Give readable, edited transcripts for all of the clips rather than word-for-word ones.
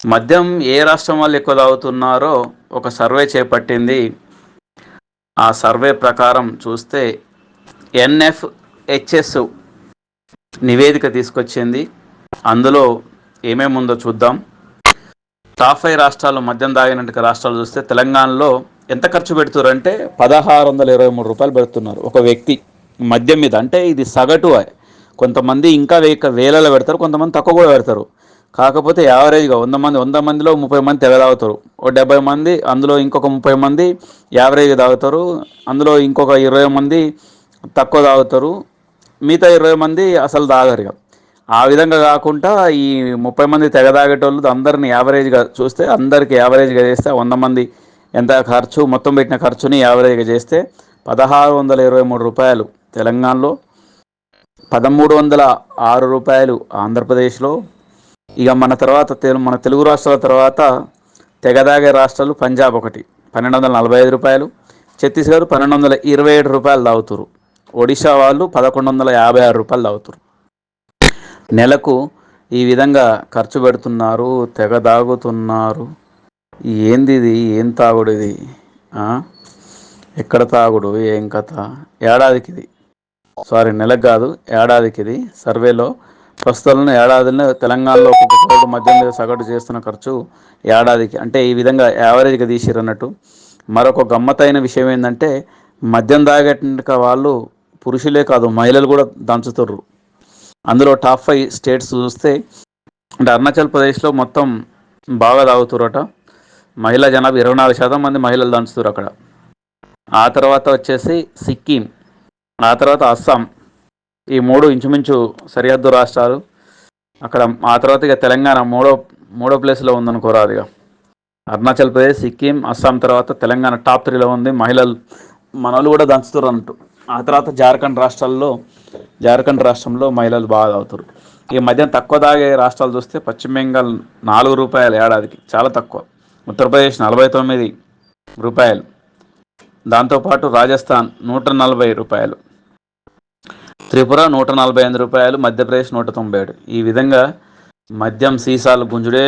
మద్యం ఏ రాష్ట్రం వాళ్ళు ఎక్కువ తాగుతున్నారో ఒక సర్వే చేపట్టింది. ఆ సర్వే ప్రకారం చూస్తే ఎన్ఎఫ్హెచ్ఎస్ నివేదిక తీసుకొచ్చింది. అందులో ఏమేమి ఉందో చూద్దాం. టాప్ 5 రాష్ట్రాలు మద్యం తాగినట్టు రాష్ట్రాలు చూస్తే తెలంగాణలో ఎంత ఖర్చు పెడుతున్నారంటే రూ. 1623 పెడుతున్నారు ఒక వ్యక్తి మద్యం మీద. అంటే ఇది సగటు. కొంతమంది ఇంకా వేలలో పెడతారు, కొంతమంది తక్కువ కూడా పెడతారు. కాకపోతే యావరేజ్గా 100 మందిలో 30 మంది తెగ తాగుతారు, ఓ 70 మంది అందులో ఇంకొక 30 మంది యావరేజ్గా తాగుతారు, అందులో ఇంకొక 20 మంది తక్కువ తాగుతారు, మిగతా 20 మంది అసలు తాగరు. ఆ విధంగా కాకుండా ఈ 30 మంది తెగ తాగేటోళ్ళు అందరిని యావరేజ్గా చూస్తే, అందరికి యావరేజ్గా చేస్తే 100 మంది ఎంత ఖర్చు మొత్తం పెట్టిన ఖర్చుని యావరేజ్గా చేస్తే రూ. 1623 తెలంగాణలో, రూ. 1306 ఆంధ్రప్రదేశ్లో. ఇక మన తర్వాత మన తెలుగు రాష్ట్రాల తర్వాత తెగదాగే రాష్ట్రాలు పంజాబ్ ఒకటి రూ. 1245, ఛత్తీస్గఢ్ రూ. 1227 తాగుతారు, ఒడిశా వాళ్ళు రూ. 1156 తాగుతారు. నెలకు ఈ విధంగా ఖర్చు పెడుతున్నారు, తెగ తాగుతున్నారు. ఏంది ఇది? ఏం తాగుడు ఇది? ఎక్కడ తాగుడు? ఏం కథ? ఏడాదికి ఇది, సారీ నెలకు కాదు, ఏడాదికి ఇది సర్వేలో ప్రస్తుతాలను ఏడాదిలో తెలంగాణలో ఒక్కొక్క మద్యం మీద సగటు చేస్తున్న ఖర్చు ఏడాదికి. అంటే ఈ విధంగా యావరేజ్గా తీసిరు అన్నట్టు. మరొక గమ్మత్తైన విషయం ఏంటంటే మద్యం తాగేట వాళ్ళు పురుషులే కాదు, మహిళలు కూడా దంచుతుర్రు. అందులో టాప్ 5 స్టేట్స్ చూస్తే, అంటే అరుణాచల్ ప్రదేశ్లో మొత్తం బాగా తాగుతురట. మహిళా జనాభా 24% మంది మహిళలు దంచుతారు అక్కడ. ఆ తర్వాత వచ్చేసి సిక్కిం, ఆ తర్వాత అస్సాం. ఈ మూడు ఇంచుమించు సరిహద్దు రాష్ట్రాలు. అక్కడ ఆ తర్వాత ఇక తెలంగాణ మూడో ప్లేస్లో ఉందనుకోరాదు. అరుణాచల్ ప్రదేశ్, సిక్కిం, అస్సాం తర్వాత తెలంగాణ టాప్ 3లో ఉంది. మనలు కూడా దంచుతారు అన్నట్టు. ఆ తర్వాత జార్ఖండ్ రాష్ట్రంలో మహిళలు బాగా తాగుతారు. ఈ మధ్య తక్కువ తాగే రాష్ట్రాలు చూస్తే పశ్చిమ బెంగాల్ రూ. 4 ఏడాదికి, చాలా తక్కువ. ఉత్తరప్రదేశ్ రూ. 43, దాంతోపాటు రాజస్థాన్ రూ. 140, త్రిపుర రూ. 145, మధ్యప్రదేశ్ 197. ఈ విధంగా మద్యం సీసాలు గుంజుడే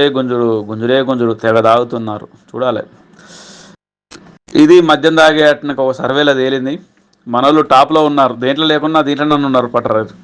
తెగ తాగుతున్నారు. చూడాలి. ఇది మద్యం తాగే ఒక సర్వేలో తేలింది. మనోళ్ళు టాప్లో ఉన్నారు, దేంట్లో లేకున్నా దీంట్లోనే ఉన్నారు పట్టరాజు.